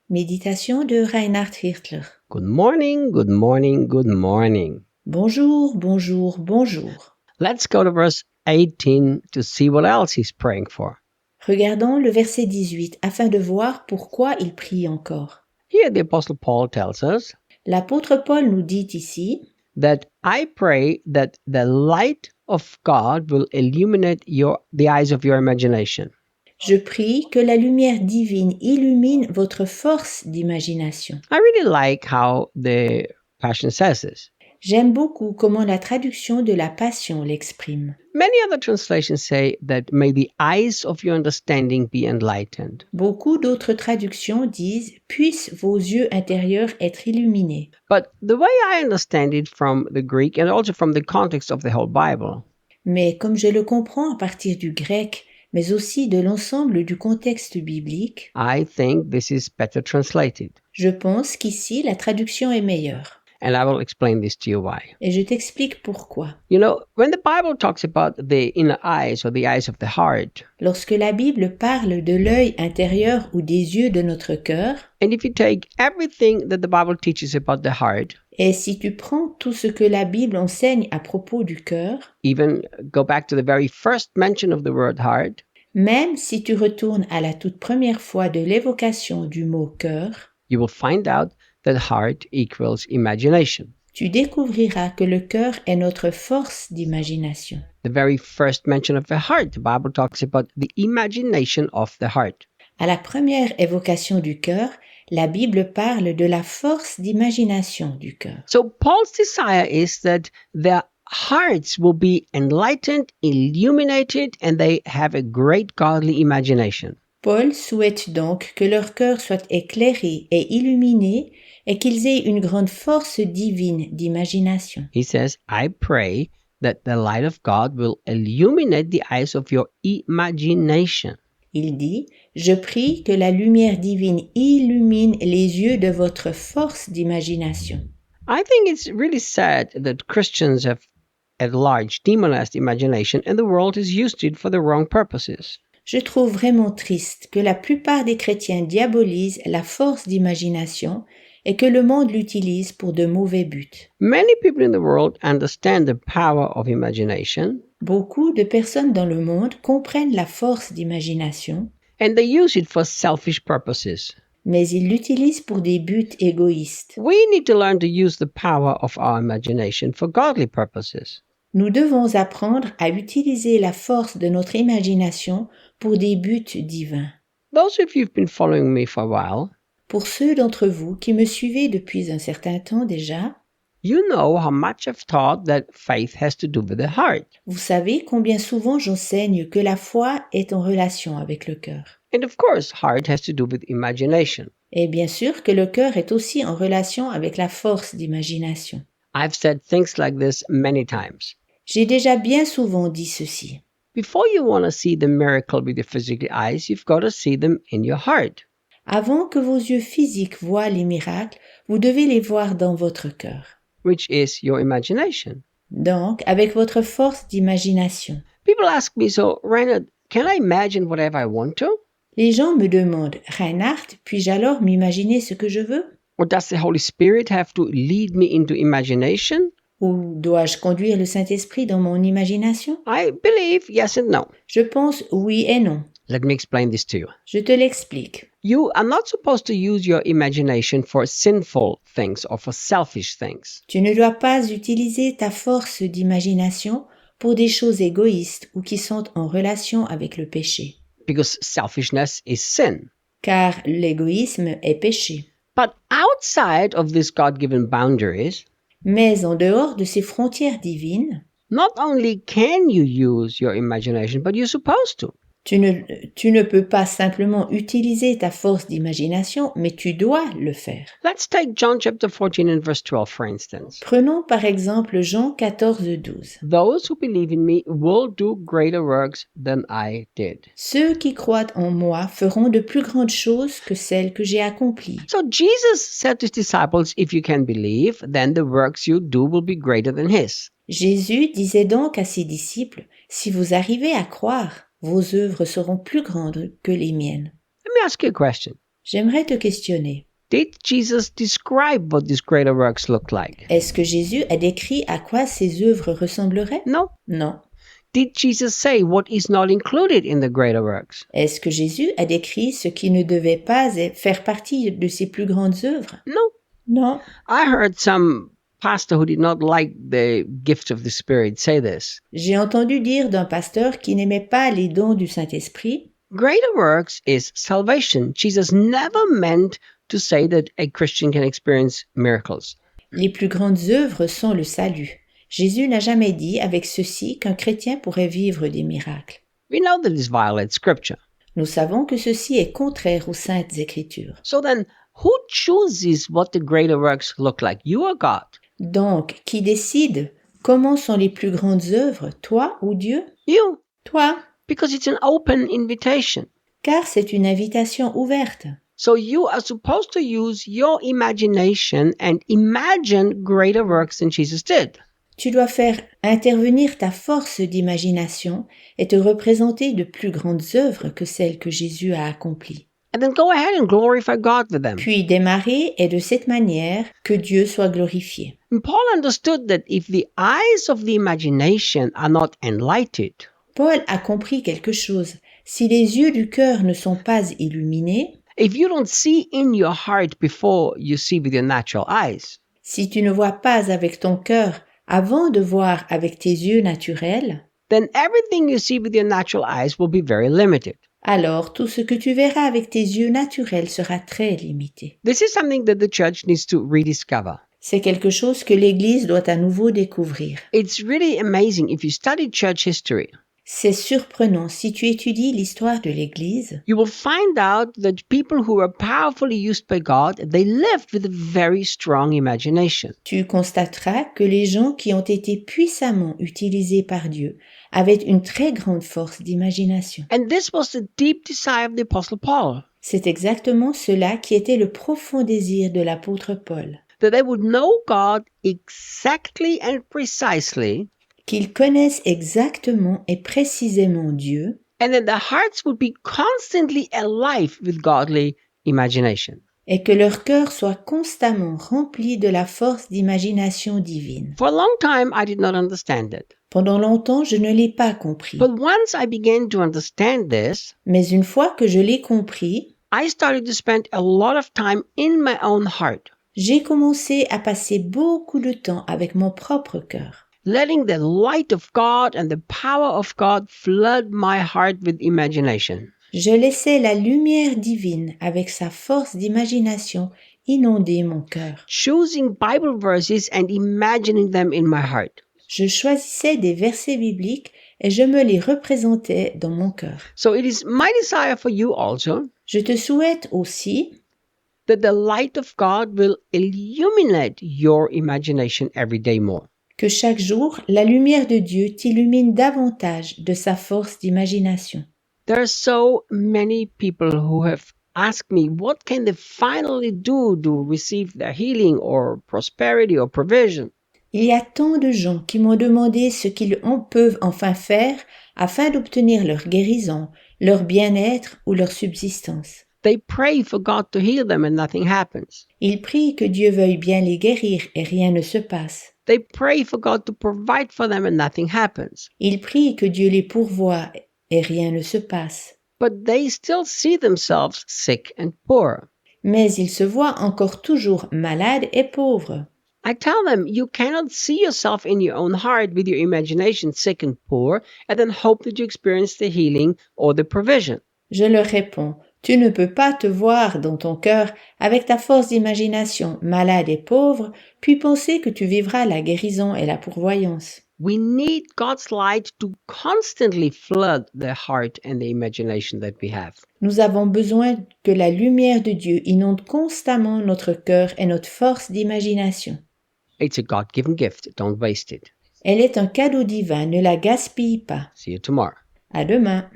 Méditation de Reinhard Hirtler. Good morning, good morning, good morning. Bonjour, bonjour, bonjour. Let's go to verse 18 to see what else he's praying for. Regardons le verset 18 afin de voir pourquoi il prie encore. Here the Apostle Paul tells us L'apôtre Paul nous dit ici that I pray that the light of God will illuminate the eyes of your imagination. Je prie que la lumière divine illumine votre force d'imagination. I really like how the Passion says this. J'aime beaucoup comment la traduction de la Passion l'exprime. Many other translations say that may the eyes of your understanding be enlightened. Beaucoup d'autres traductions disent « Puissent vos yeux intérieurs être illuminés ». But the way I understand it from the Greek and also from the context of the whole Bible, Mais comme je le comprends à partir du grec, mais aussi de l'ensemble du contexte biblique, I think this is better translated. je pense qu'ici la traduction est meilleure. And I will explain this to you why. Et je t'explique pourquoi. You know, when the Bible talks about the inner eyes or the eyes of the heart, Lorsque la Bible parle de l'œil intérieur ou des yeux de notre cœur, and if you take everything that the Bible teaches about the heart, et si tu prends tout ce que la Bible enseigne à propos du cœur, even go back to the very first mention of the word heart, même si tu retournes à la toute première fois de l'évocation du mot cœur, you will find out that heart equals imagination. tu découvriras que le cœur est notre force d'imagination. The very first mention of the heart, the Bible talks about the imagination of the heart. À la première évocation du cœur, la Bible parle de la force d'imagination du cœur. So Paul's desire is that their hearts will be enlightened, illuminated, and they have a great godly imagination. Paul souhaite donc que leur cœur soit éclairé et illuminé et qu'ils aient une grande force divine d'imagination. He says, I pray that the light of God will illuminate the eyes of your imagination. Il dit, je prie que la lumière divine illumine les yeux de votre force d'imagination. I think it's really sad that Christians have at large demonized imagination and the world has used it for the wrong purposes. Je trouve vraiment triste que la plupart des chrétiens diabolisent la force d'imagination et que le monde l'utilise pour de mauvais buts. Many people in the world understand the power of imagination, Beaucoup de personnes dans le monde comprennent la force d'imagination, and they use it for selfish purposes. mais ils l'utilisent pour des buts égoïstes. We need to learn to use the power of our imagination for godly purposes. Nous devons apprendre à utiliser la force de notre imagination pour des buts divins. Those of you who've been following me for a while, Pour ceux d'entre vous qui me suivez depuis un certain temps déjà, you know how much I've taught that faith has to do with the heart. vous savez combien souvent j'enseigne que la foi est en relation avec le cœur. And of course, heart has to do with imagination. Et bien sûr que le cœur est aussi en relation avec la force d'imagination. I've said things like this many times. J'ai déjà bien souvent dit ceci. Before you want to see the miracle with your physical eyes, you've got to see them in your heart. Avant que vos yeux physiques voient les miracles, vous devez les voir dans votre cœur. Which is your imagination. Donc, avec votre force d'imagination. People ask me, so Reinhard, can I imagine whatever I want to? Les gens me demandent, Reinhard, puis-je alors m'imaginer ce que je veux? Or does the Holy Spirit have to lead me into imagination? Ou dois-je conduire le Saint-Esprit dans mon imagination? I believe yes and no. Je pense oui et non. Let me explain this to you. Je te l'explique. You are not supposed to use your imagination for sinful things or for selfish things. Tu ne dois pas utiliser ta force d'imagination pour des choses égoïstes ou qui sont en relation avec le péché. Because selfishness is sin. Car l'égoïsme est péché. But outside of these God-given boundaries, Mais en dehors de ces frontières divines, not only can you use your imagination, but you're supposed to. tu ne peux pas simplement utiliser ta force d'imagination, mais tu dois le faire. Let's take John chapter 14 and verse 12, for instance. Prenons par exemple Jean 14:12. Those who believe in me will do greater works than I did. Ceux qui croient en moi feront de plus grandes choses que celles que j'ai accomplies. So Jesus said to his disciples, if you can believe, then the works you do will be greater than his. Jésus disait donc à ses disciples, si vous arrivez à croire, vos œuvres seront plus grandes que les miennes. Let me ask you a question. J'aimerais te questionner. Did Jesus describe what these greater works look like? Est-ce que Jésus a décrit à quoi ces œuvres ressembleraient? No. Non. Did Jesus say what is not included in the greater works? Est-ce que Jésus a décrit ce qui ne devait pas faire partie de ses plus grandes œuvres? No. Non. I heard some pastor who did not like the gift of the Spirit say this. J'ai entendu dire d'un pasteur qui n'aimait pas les dons du Saint-Esprit. Greater works is salvation. Jesus never meant to say that a Christian can experience miracles. Les plus grandes œuvres sont le salut. Jésus n'a jamais dit avec ceci qu'un chrétien pourrait vivre des miracles. We know that this violates Scripture. Nous savons que ceci est contraire aux saintes Écritures. So then, who chooses what the greater works look like? You or God? Donc, qui décide comment sont les plus grandes œuvres, toi ou Dieu? You. Toi, Because it's an open invitation. car c'est une invitation ouverte. So you are supposed to use your imagination and imagine greater works than Jesus did. Tu dois faire intervenir ta force d'imagination et te représenter de plus grandes œuvres que celles que Jésus a accomplies. And then go ahead and glorify God with them. Puis démarrer et de cette manière que Dieu soit glorifié. And Paul understood that if the eyes of the imagination are not enlightened, Paul a compris quelque chose. Si les yeux du cœur ne sont pas illuminés, if you don't see in your heart before you see with your natural eyes, si tu ne vois pas avec ton cœur avant de voir avec tes yeux naturels, then everything you see with your natural eyes will be very limited. alors tout ce que tu verras avec tes yeux naturels sera très limité. This is something that the church needs to rediscover. C'est quelque chose que l'Église doit à nouveau découvrir. It's really amazing if you study church history. C'est surprenant si tu étudies l'histoire de l'Église. You will find out that people who were powerfully used by God, they lived with a very strong imagination. Tu constateras que les gens qui ont été puissamment utilisés par Dieu avaient une très grande force d'imagination. And this was the deep desire of the Apostle Paul, C'est exactement cela qui était le profond désir de l'apôtre Paul, that they would know God exactly and precisely, qu'ils connaissent exactement et précisément Dieu, and that their hearts would be constantly alive with godly imagination. et que leur cœur soit constamment rempli de la force d'imagination divine. For a long time, I did not understand it. Pendant longtemps, je ne l'ai pas compris. But once I began to understand this, Mais une fois que je l'ai compris, I started to spend a lot of time in my own heart, j'ai commencé à passer beaucoup de temps avec mon propre cœur, letting the light of God and the power of God flood my heart with imagination. Je laissais la lumière divine avec sa force d'imagination inonder mon cœur. Choosing Bible verses and imagining them in my heart. Je choisissais des versets bibliques et je me les représentais dans mon cœur. So it is my desire for you also Je te souhaite aussi that the light of God will illuminate your imagination every day more. que chaque jour, la lumière de Dieu t'illumine davantage de sa force d'imagination. There are so many people who have asked me, what can they finally do to receive their healing or prosperity or provision? Il y a tant de gens qui m'ont demandé ce qu'ils peuvent enfin faire afin d'obtenir leur guérison, leur bien-être ou leur subsistance. They pray for God to heal them and nothing happens. Ils prient que Dieu veuille bien les guérir et rien ne se passe. They pray for God to provide for them and nothing happens. Ils prient que Dieu les pourvoie et rien ne se passe. But they still see themselves sick and poor. Mais ils se voient encore toujours malades et pauvres. I tell them, you cannot see yourself in your own heart with your imagination sick and poor and then hope that you experience the healing or the provision. Je leur réponds, tu ne peux pas te voir dans ton cœur avec ta force d'imagination malade et pauvre, puis penser que tu vivras la guérison et la pourvoyance. We need God's light to constantly flood the heart and the imagination that we have. Nous avons besoin que la lumière de Dieu inonde constamment notre cœur et notre force d'imagination. It's a God-given gift. Don't waste it. Elle est un cadeau divin, ne la gaspille pas. See you tomorrow. À demain.